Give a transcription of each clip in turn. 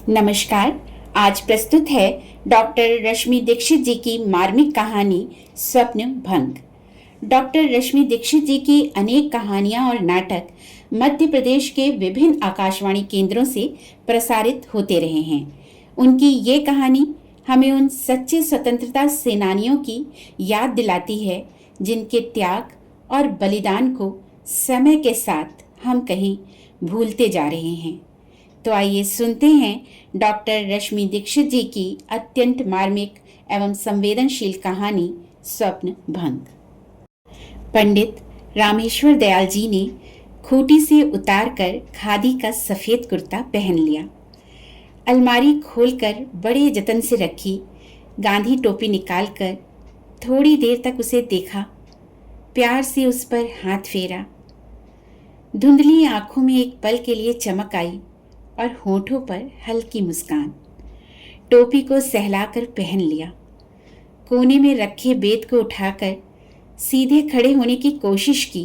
नमस्कार। आज प्रस्तुत है डॉक्टर रश्मि दीक्षित जी की मार्मिक कहानी स्वप्न भंग। डॉक्टर रश्मि दीक्षित जी की अनेक कहानियां और नाटक मध्य प्रदेश के विभिन्न आकाशवाणी केंद्रों से प्रसारित होते रहे हैं। उनकी ये कहानी हमें उन सच्चे स्वतंत्रता सेनानियों की याद दिलाती है जिनके त्याग और बलिदान को समय के साथ हम कहीं भूलते जा रहे हैं। तो आइए सुनते हैं डॉक्टर रश्मि दीक्षित जी की अत्यंत मार्मिक एवं संवेदनशील कहानी स्वप्न भंग। पंडित रामेश्वर दयाल जी ने खूंटी से उतारकर खादी का सफेद कुर्ता पहन लिया। अलमारी खोलकर बड़े जतन से रखी गांधी टोपी निकालकर थोड़ी देर तक उसे देखा, प्यार से उस पर हाथ फेरा। धुंधली आंखों में एक पल के लिए चमक आई और होठों पर हल्की मुस्कान। टोपी को सहलाकर पहन लिया। कोने में रखे बेत को उठाकर सीधे खड़े होने की कोशिश की।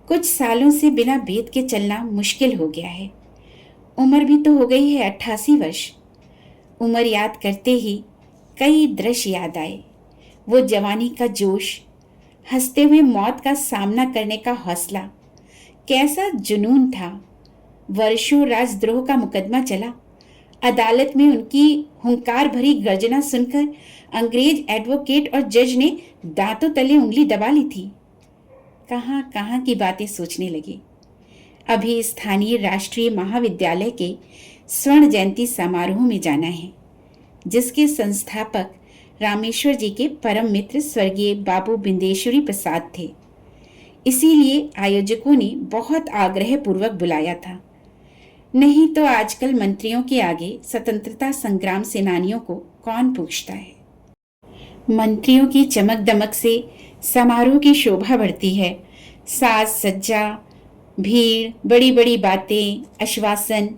कुछ सालों से बिना बेत के चलना मुश्किल हो गया है। उम्र भी तो हो गई है 88 वर्ष। उम्र याद करते ही कई दृश्य याद आए। वो जवानी का जोश, हंसते हुए मौत का सामना करने का हौसला, कैसा जुनून था। वर्षों राजद्रोह का मुकदमा चला। अदालत में उनकी हुंकार भरी गर्जना सुनकर अंग्रेज एडवोकेट और जज ने दांतों तले उंगली दबा ली थी। कहां कहां की बातें सोचने लगे। अभी स्थानीय राष्ट्रीय महाविद्यालय के स्वर्ण जयंती समारोह में जाना है, जिसके संस्थापक रामेश्वर जी के परम मित्र स्वर्गीय बाबू बिंदेश्वरी प्रसाद थे। इसीलिए आयोजकों ने बहुत आग्रह पूर्वक बुलाया था। नहीं तो आजकल मंत्रियों के आगे स्वतंत्रता संग्राम सेनानियों को कौन पूछता है। मंत्रियों की चमक दमक से समारोह की शोभा बढ़ती है। साज सज्जा, भीड़, बड़ी बड़ी बातें, आश्वासन,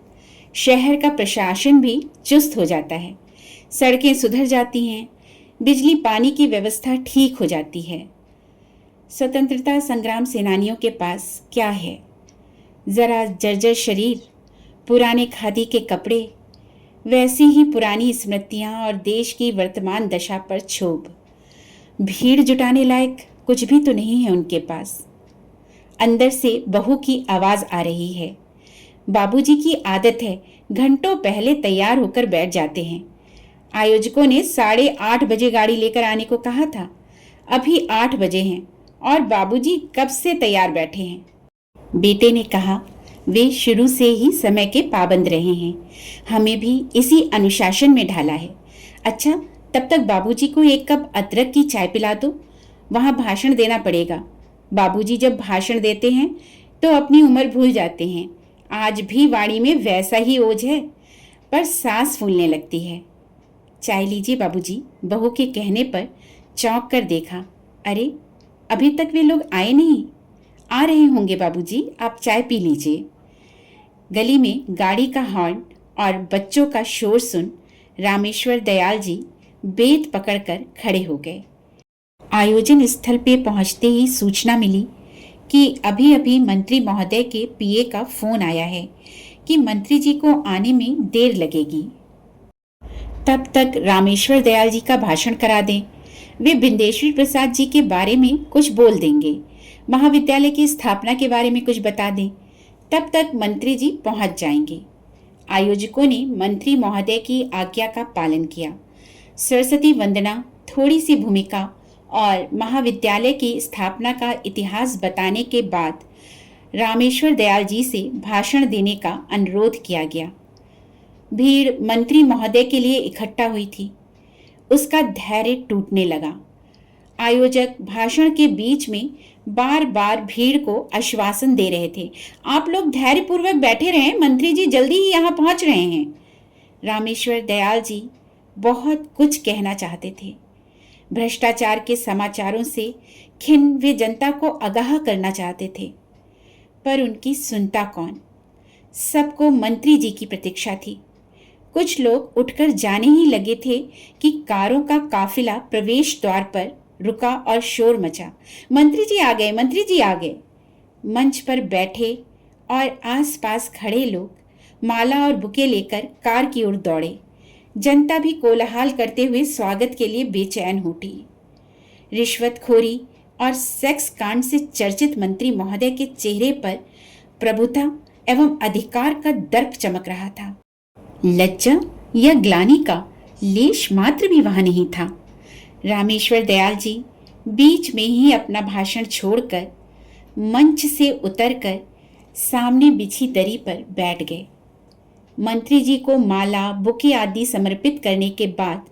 शहर का प्रशासन भी चुस्त हो जाता है। सड़कें सुधर जाती हैं, बिजली पानी की व्यवस्था ठीक हो जाती है। स्वतंत्रता संग्राम सेनानियों के पास क्या है? जरा जर्जर शरीर, पुराने खादी के कपड़े, वैसी ही पुरानी स्मृतियां और देश की वर्तमान दशा पर क्षोभ। भीड़ जुटाने लायक कुछ भी तो नहीं है उनके पास। अंदर से बहू की आवाज आ रही है। बाबूजी की आदत है, घंटों पहले तैयार होकर बैठ जाते हैं। आयोजकों ने 8:30 बजे गाड़ी लेकर आने को कहा था। अभी 8 बजे हैं और बाबूजी कब से तैयार बैठे हैं। बेटे ने कहा, वे शुरू से ही समय के पाबंद रहे हैं, हमें भी इसी अनुशासन में ढाला है। अच्छा, तब तक बाबूजी को एक कप अदरक की चाय पिला दो, वहां भाषण देना पड़ेगा। बाबूजी जब भाषण देते हैं तो अपनी उम्र भूल जाते हैं। आज भी वाणी में वैसा ही ओज है, पर सांस फूलने लगती है। चाय लीजिए बाबूजी। बहू के कहने पर चौंक कर देखा। अरे, अभी तक वे लोग आए नहीं। आ रहे होंगे बाबूजी, आप चाय पी लीजिए। गली में गाड़ी का हॉर्न और बच्चों का शोर सुन रामेश्वर दयाल जी बेत पकड़कर खड़े हो गए। आयोजन स्थल पे पहुंचते ही सूचना मिली कि अभी अभी मंत्री महोदय के पीए का फोन आया है कि मंत्री जी को आने में देर लगेगी। तब तक रामेश्वर दयाल जी का भाषण करा दें। वे बिंदेश्वरी प्रसाद जी के बारे में कुछ बोल देंगे, महाविद्यालय की स्थापना के बारे में कुछ बता दें। तब तक मंत्री जी पहुंच जाएंगे। आयोजकों ने मंत्री महोदय की आज्ञा का पालन किया। सरस्वती वंदना, थोड़ी सी भूमिका और महाविद्यालय की स्थापना का इतिहास बताने के बाद रामेश्वर दयाल जी से भाषण देने का अनुरोध किया गया। भीड़ मंत्री महोदय के लिए इकट्ठा हुई थी। उसका धैर्य टूटने लगा। आयोजक भाषण के बीच में बार बार भीड़ को आश्वासन दे रहे थे, आप लोग धैर्यपूर्वक बैठे रहें, मंत्री जी जल्दी ही यहाँ पहुंच रहे हैं। रामेश्वर दयाल जी बहुत कुछ कहना चाहते थे। भ्रष्टाचार के समाचारों से खिन्न वे जनता को आगाह करना चाहते थे, पर उनकी सुनता कौन। सबको मंत्री जी की प्रतीक्षा थी। कुछ लोग उठकर जाने ही लगे थे कि कारों का काफिला प्रवेश द्वार पर रुका और शोर मचा। मंत्री जी आ गए, मंत्री जी आ गए। मंच पर बैठे और आसपास खड़े लोग माला और बुके लेकर कार की ओर दौड़े। जनता भी कोलाहल करते हुए स्वागत के लिए बेचैन उठी। रिश्वतखोरी और सेक्स कांड से चर्चित मंत्री महोदय के चेहरे पर प्रभुता एवं अधिकार का दर्प चमक रहा था। लज्जा या ग्लानि का लेश मात्र भी वहां नहीं था। रामेश्वर दयाल जी बीच में ही अपना भाषण छोड़कर मंच से उतरकर सामने बिछी दरी पर बैठ गए। मंत्री जी को माला, बुके आदि समर्पित करने के बाद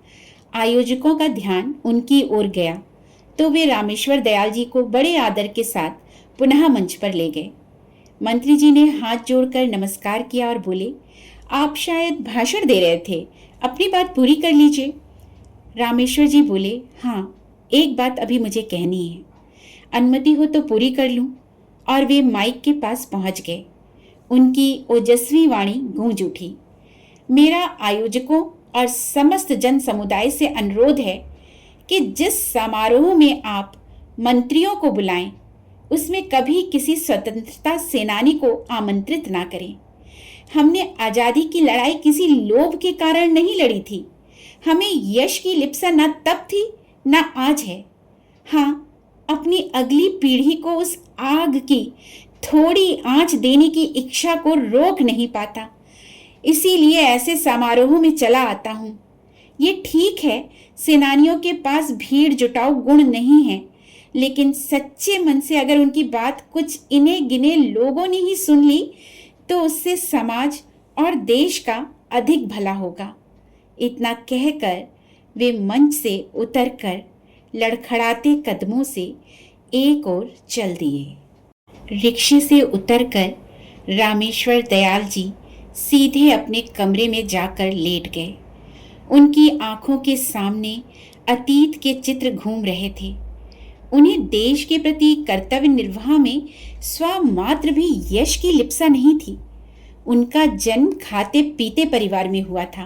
आयोजकों का ध्यान उनकी ओर गया तो वे रामेश्वर दयाल जी को बड़े आदर के साथ पुनः मंच पर ले गए। मंत्री जी ने हाथ जोड़कर नमस्कार किया और बोले, आप शायद भाषण दे रहे थे, अपनी बात पूरी कर लीजिए। रामेश्वर जी बोले, हाँ, एक बात अभी मुझे कहनी है, अनुमति हो तो पूरी कर लूं। और वे माइक के पास पहुंच गए। उनकी ओजस्वी वाणी गूंज उठी, मेरा आयोजकों और समस्त जन समुदाय से अनुरोध है कि जिस समारोह में आप मंत्रियों को बुलाएं उसमें कभी किसी स्वतंत्रता सेनानी को आमंत्रित ना करें। हमने आज़ादी की लड़ाई किसी लोभ के कारण नहीं लड़ी थी। हमें यश की लिप्सा न तब थी न आज है। हाँ, अपनी अगली पीढ़ी को उस आग की थोड़ी आंच देने की इच्छा को रोक नहीं पाता, इसीलिए ऐसे समारोह में चला आता हूं। ये ठीक है, सेनानियों के पास भीड़ जुटाऊ गुण नहीं है, लेकिन सच्चे मन से अगर उनकी बात कुछ इने गिने लोगों ने ही सुन ली तो उससे समाज और देश का अधिक भला होगा। इतना कहकर वे मंच से उतरकर लड़खड़ाते कदमों से एक ओर चल दिए। रिक्शे से उतरकर रामेश्वर दयाल जी सीधे अपने कमरे में जाकर लेट गए। उनकी आंखों के सामने अतीत के चित्र घूम रहे थे। उन्हें देश के प्रति कर्तव्य निर्वाह में स्वमात्र भी यश की लिप्सा नहीं थी। उनका जन्म खाते पीते परिवार में हुआ था।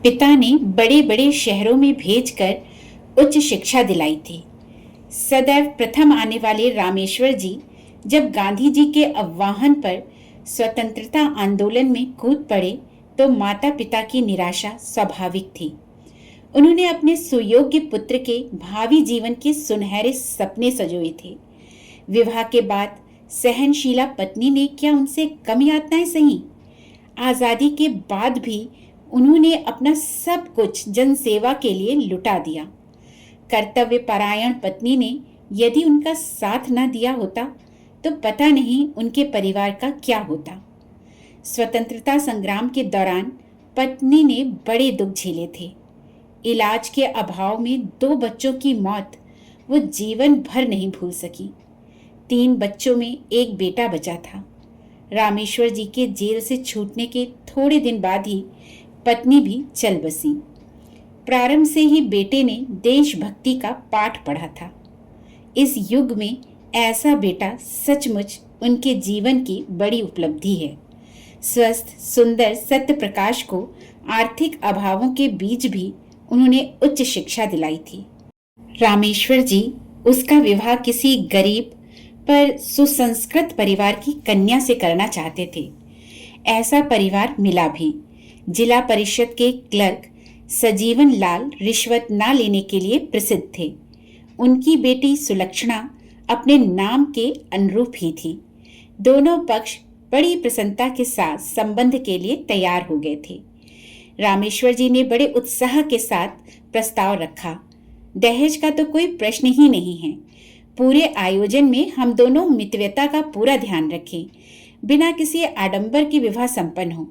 पिता ने बड़े बड़े शहरों में भेजकर उच्च शिक्षा दिलाई थी। सदैव प्रथम आने वाले रामेश्वर जी जब गांधी जी के आह्वान पर स्वतंत्रता आंदोलन में कूद पड़े तो माता पिता की निराशा स्वाभाविक थी। उन्होंने अपने सुयोग्य पुत्र के भावी जीवन के सुनहरे सपने सजोए थे। विवाह के बाद सहनशीला पत्नी ने क्या उनसे कम यातनाएं सही? आज़ादी के बाद भी उन्होंने अपना सब कुछ जनसेवा के लिए लुटा दिया। कर्तव्य परायण पत्नी ने यदि उनका साथ न दिया होता तो पता नहीं उनके परिवार का क्या होता। स्वतंत्रता संग्राम के दौरान पत्नी ने बड़े दुख झेले थे। इलाज के अभाव में 2 बच्चों की मौत वो जीवन भर नहीं भूल सकी। 3 बच्चों में एक बेटा बचा था। रामेश्वर जी के जेल से छूटने के थोड़े दिन बाद ही पत्नी भी चल बसी। प्रारंभ से ही बेटे ने देशभक्ति का पाठ पढ़ा था। इस युग में ऐसा बेटा सचमुच उनके जीवन की बड़ी उपलब्धि है। स्वस्थ सुंदर सत्य प्रकाश को आर्थिक अभावों के बीच भी उन्होंने उच्च शिक्षा दिलाई थी। रामेश्वर जी उसका विवाह किसी गरीब पर सुसंस्कृत परिवार की कन्या से करना चाहते थे। ऐसा परिवार मिला भी। जिला परिषद के क्लर्क सजीवन लाल रिश्वत ना लेने के लिए प्रसिद्ध थे। उनकी बेटी सुलक्षणा अपने नाम के अनुरूप ही थी। दोनों पक्ष बड़ी प्रसन्नता के साथ संबंध के लिए तैयार हो गए थे। रामेश्वर जी ने बड़े उत्साह के साथ प्रस्ताव रखा। दहेज का तो कोई प्रश्न ही नहीं है। पूरे आयोजन में हम दोनों मितव्यता का पूरा ध्यान रखें, बिना किसी आडंबर के विवाह संपन्न हो।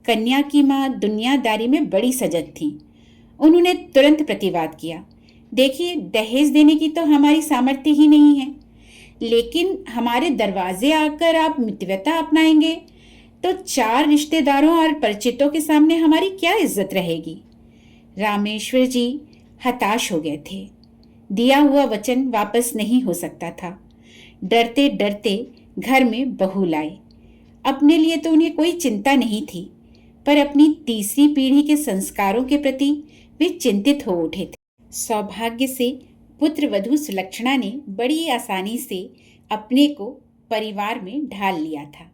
कन्या की मां दुनियादारी में बड़ी सजग थी। उन्होंने तुरंत प्रतिवाद किया, देखिए, दहेज देने की तो हमारी सामर्थ्य ही नहीं है, लेकिन हमारे दरवाजे आकर आप मितव्यता अपनाएंगे तो 4 रिश्तेदारों और परिचितों के सामने हमारी क्या इज्जत रहेगी। रामेश्वर जी हताश हो गए थे। दिया हुआ वचन वापस नहीं हो सकता था। डरते डरते घर में बहू लाए। अपने लिए तो उन्हें कोई चिंता नहीं थी, पर अपनी तीसरी पीढ़ी के संस्कारों के प्रति वे चिंतित हो उठे थे। सौभाग्य से पुत्र वधू सुलक्षणा ने बड़ी आसानी से अपने को परिवार में ढाल लिया था।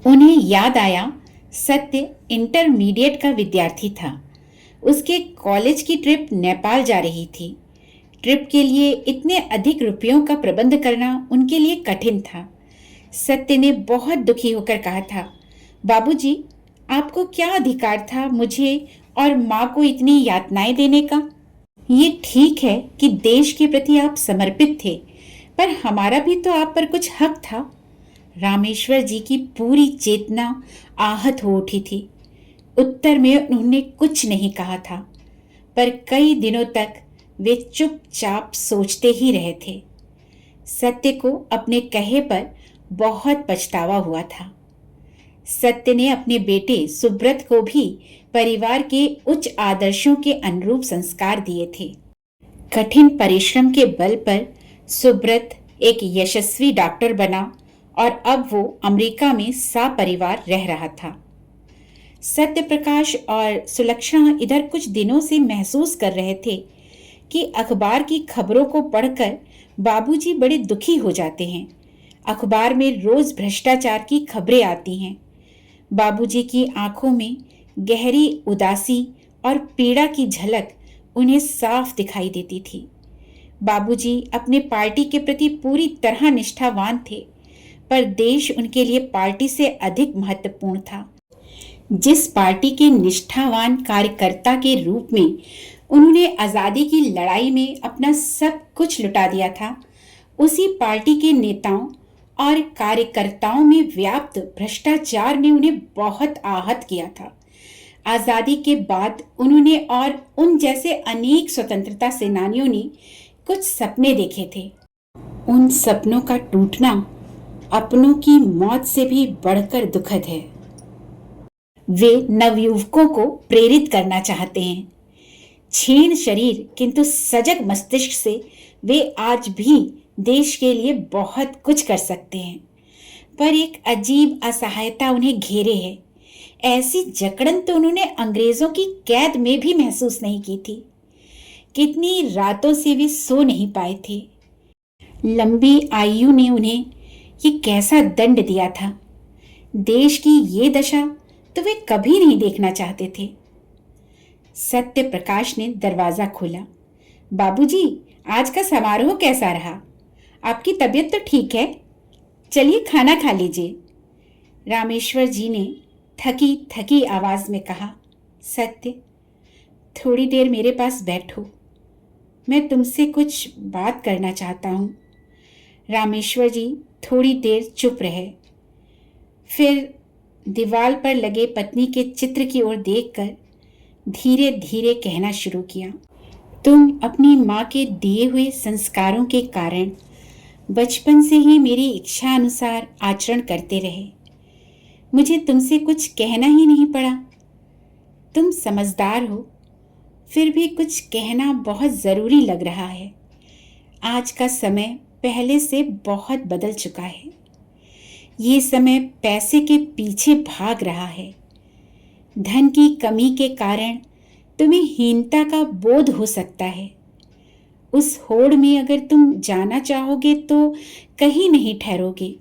उन्हें याद आया सत्य इंटरमीडिएट का विद्यार्थी था। उसके कॉलेज की ट्रिप नेपाल जा रही थी। ट्रिप के लिए इतने अधिक रुपयों का प्रबंध करना उनके लिए कठिन था। सत्य ने बहुत दुखी होकर कहा था, बाबूजी, आपको क्या अधिकार था मुझे और माँ को इतनी यातनाएं देने का? ये ठीक है कि देश के प्रति आप समर्पित थे, पर हमारा भी तो आप पर कुछ हक था। रामेश्वर जी की पूरी चेतना आहत हो उठी थी। उत्तर में उन्होंने कुछ नहीं कहा था, पर कई दिनों तक वे चुपचाप सोचते ही रहे थे। सत्य को अपने कहे पर बहुत पछतावा हुआ था। सत्य ने अपने बेटे सुब्रत को भी परिवार के उच्च आदर्शों के अनुरूप संस्कार दिए थे। कठिन परिश्रम के बल पर सुब्रत एक यशस्वी डॉक्टर बना और अब वो अमेरिका में सपरिवार रह रहा था। सत्य प्रकाश और सुलक्षणा इधर कुछ दिनों से महसूस कर रहे थे कि अखबार की खबरों को पढ़कर बाबूजी बड़े दुखी हो जाते हैं। अखबार में रोज भ्रष्टाचार की खबरें आती हैं। बाबूजी की आंखों में गहरी उदासी और पीड़ा की झलक उन्हें साफ दिखाई देती थी। बाबूजी अपने पार्टी के प्रति पूरी तरह निष्ठावान थे, पर देश उनके लिए पार्टी से अधिक महत्वपूर्ण था। जिस पार्टी के निष्ठावान कार्यकर्ता के रूप में उन्होंने आज़ादी की लड़ाई में अपना सब कुछ लुटा दिया था, उसी पार्टी के नेताओं और कार्यकर्ताओं में व्याप्त भ्रष्टाचार ने उन्हें बहुत आहत किया था। आज़ादी के बाद उन्होंने और उन जैसे अनेक स्वतंत्रता सेनानियों ने कुछ सपने देखे थे। उन सपनों का टूटना अपनों की मौत से भी बढ़कर दुखद है। वे नवयुवकों को प्रेरित करना चाहते हैं। क्षीण शरीर किंतु सजग मस्तिष्क से वे आज भी देश के लिए बहुत कुछ कर सकते हैं, पर एक अजीब असहायता उन्हें घेरे है। ऐसी जकड़न तो उन्होंने अंग्रेजों की कैद में भी महसूस नहीं की थी। कितनी रातों से वे सो नहीं पाए थे। लंबी आयु ने उन्हें ये कैसा दंड दिया था। देश की ये दशा तो वे कभी नहीं देखना चाहते थे। सत्य प्रकाश ने दरवाजा खोला। बाबूजी, आज का समारोह कैसा रहा? आपकी तबीयत तो ठीक है? चलिए खाना खा लीजिए। रामेश्वर जी ने थकी थकी आवाज में कहा। सत्य, थोड़ी देर मेरे पास बैठो, मैं तुमसे कुछ बात करना चाहता हूँ। रामेश्वर जी थोड़ी देर चुप रहे, फिर दीवार पर लगे पत्नी के चित्र की ओर देखकर धीरे धीरे कहना शुरू किया। तुम अपनी माँ के दिए हुए संस्कारों के कारण बचपन से ही मेरी इच्छा अनुसार आचरण करते रहे। मुझे तुमसे कुछ कहना ही नहीं पड़ा। तुम समझदार हो, फिर भी कुछ कहना बहुत ज़रूरी लग रहा है। आज का समय पहले से बहुत बदल चुका है। ये समय पैसे के पीछे भाग रहा है। धन की कमी के कारण तुम्हें हीनता का बोध हो सकता है। उस होड़ में अगर तुम जाना चाहोगे तो कहीं नहीं ठहरोगे।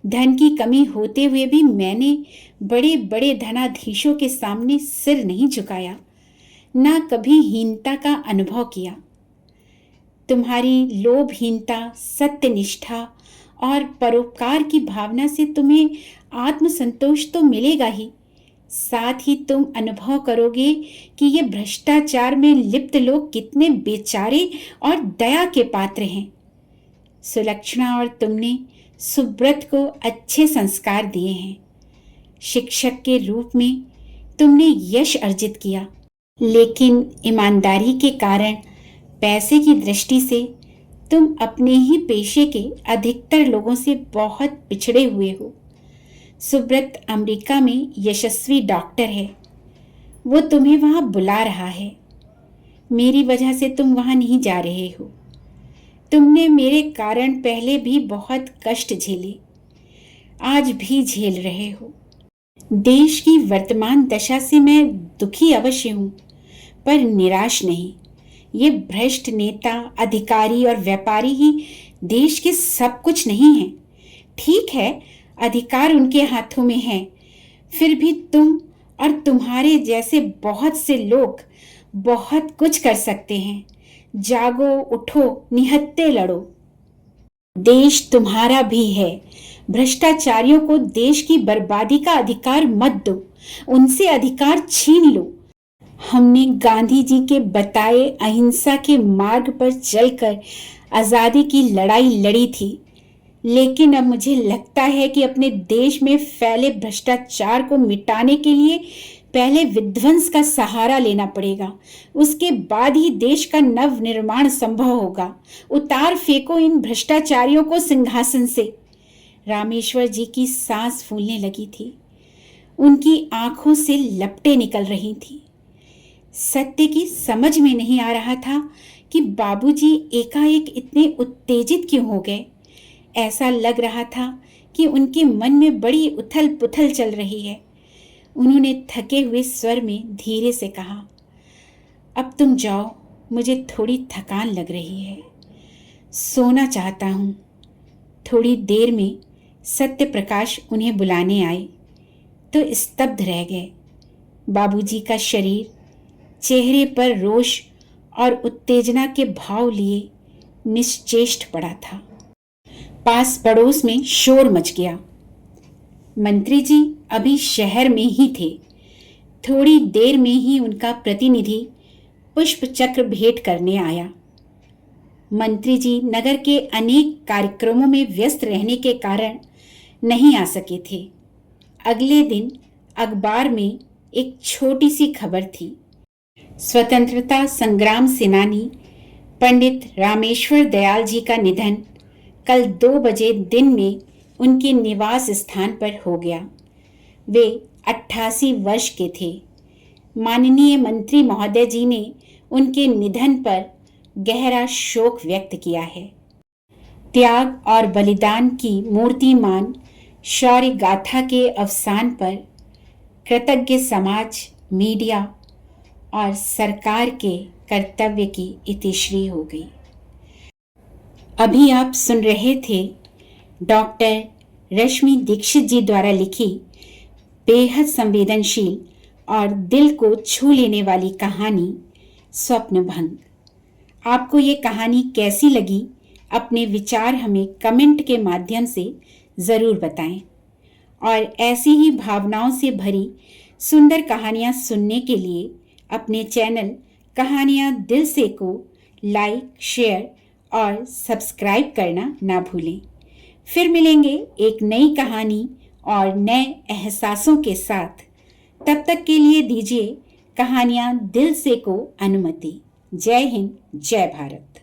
धन की कमी होते हुए भी मैंने बड़े बड़े धनाधीशों के सामने सिर नहीं झुकाया, ना कभी हीनता का अनुभव किया। तुम्हारी लोभहीनता, सत्यनिष्ठा और परोपकार की भावना से तुम्हें आत्मसंतोष तो मिलेगा ही, साथ ही तुम अनुभव करोगे कि ये भ्रष्टाचार में लिप्त लोग कितने बेचारे और दया के पात्र हैं। सुलक्षणा और तुमने सुब्रत को अच्छे संस्कार दिए हैं। शिक्षक के रूप में तुमने यश अर्जित किया, लेकिन ईमानदारी के कारण पैसे की दृष्टि से तुम अपने ही पेशे के अधिकतर लोगों से बहुत पिछड़े हुए हो। सुब्रत अमेरिका में यशस्वी डॉक्टर है। वो तुम्हें वहाँ बुला रहा है। मेरी वजह से तुम वहाँ नहीं जा रहे हो। तुमने मेरे कारण पहले भी बहुत कष्ट झेले, आज भी झेल रहे हो। देश की वर्तमान दशा से मैं दुखी अवश्य हूँ, पर निराश नहीं। ये भ्रष्ट नेता, अधिकारी और व्यापारी ही देश के सब कुछ नहीं हैं। ठीक है, अधिकार उनके हाथों में है, फिर भी तुम और तुम्हारे जैसे बहुत से लोग बहुत कुछ कर सकते हैं। जागो, उठो, निहत्थे लड़ो। देश तुम्हारा भी है। भ्रष्टाचारियों को देश की बर्बादी का अधिकार मत दो, उनसे अधिकार छीन लो। हमने गांधी जी के बताए अहिंसा के मार्ग पर चलकर आजादी की लड़ाई लड़ी थी, लेकिन अब मुझे लगता है कि अपने देश में फैले भ्रष्टाचार को मिटाने के लिए पहले विध्वंस का सहारा लेना पड़ेगा। उसके बाद ही देश का नव निर्माण संभव होगा। उतार फेंको इन भ्रष्टाचारियों को सिंहासन से। रामेश्वर जी की सांस फूलने लगी थी। उनकी आंखों से लपटें निकल रही थी। सत्य की समझ में नहीं आ रहा था कि बाबूजी एकाएक इतने उत्तेजित क्यों हो गए। ऐसा लग रहा था कि उनके मन में बड़ी उथल पुथल चल रही है। उन्होंने थके हुए स्वर में धीरे से कहा, अब तुम जाओ, मुझे थोड़ी थकान लग रही है, सोना चाहता हूँ। थोड़ी देर में सत्य प्रकाश उन्हें बुलाने आए तो स्तब्ध रह गए। बाबूजी का शरीर चेहरे पर रोष और उत्तेजना के भाव लिए निश्चेष्ट पड़ा था। पास पड़ोस में शोर मच गया। मंत्री जी अभी शहर में ही थे। थोड़ी देर में ही उनका प्रतिनिधि पुष्प चक्र भेंट करने आया। मंत्री जी नगर के अनेक कार्यक्रमों में व्यस्त रहने के कारण नहीं आ सके थे। अगले दिन अखबार में एक छोटी सी खबर थी। स्वतंत्रता संग्राम सेनानी पंडित रामेश्वर दयाल जी का निधन कल 2 बजे दिन में उनके निवास स्थान पर हो गया। वे 88 वर्ष के थे। माननीय मंत्री महोदय जी ने उनके निधन पर गहरा शोक व्यक्त किया है। त्याग और बलिदान की मूर्तिमान शौर्य गाथा के अवसान पर कृतज्ञ समाज, मीडिया और सरकार के कर्तव्य की इतिश्री हो गई। अभी आप सुन रहे थे डॉक्टर रश्मि दीक्षित जी द्वारा लिखी बेहद संवेदनशील और दिल को छू लेने वाली कहानी स्वप्न भंग। आपको ये कहानी कैसी लगी, अपने विचार हमें कमेंट के माध्यम से ज़रूर बताएं। और ऐसी ही भावनाओं से भरी सुंदर कहानियाँ सुनने के लिए अपने चैनल कहानियाँ दिल से को लाइक, शेयर और सब्सक्राइब करना ना भूलें। फिर मिलेंगे एक नई कहानी और नए एहसासों के साथ। तब तक के लिए दीजिए कहानियाँ दिल से को अनुमति। जय हिंद, जय भारत।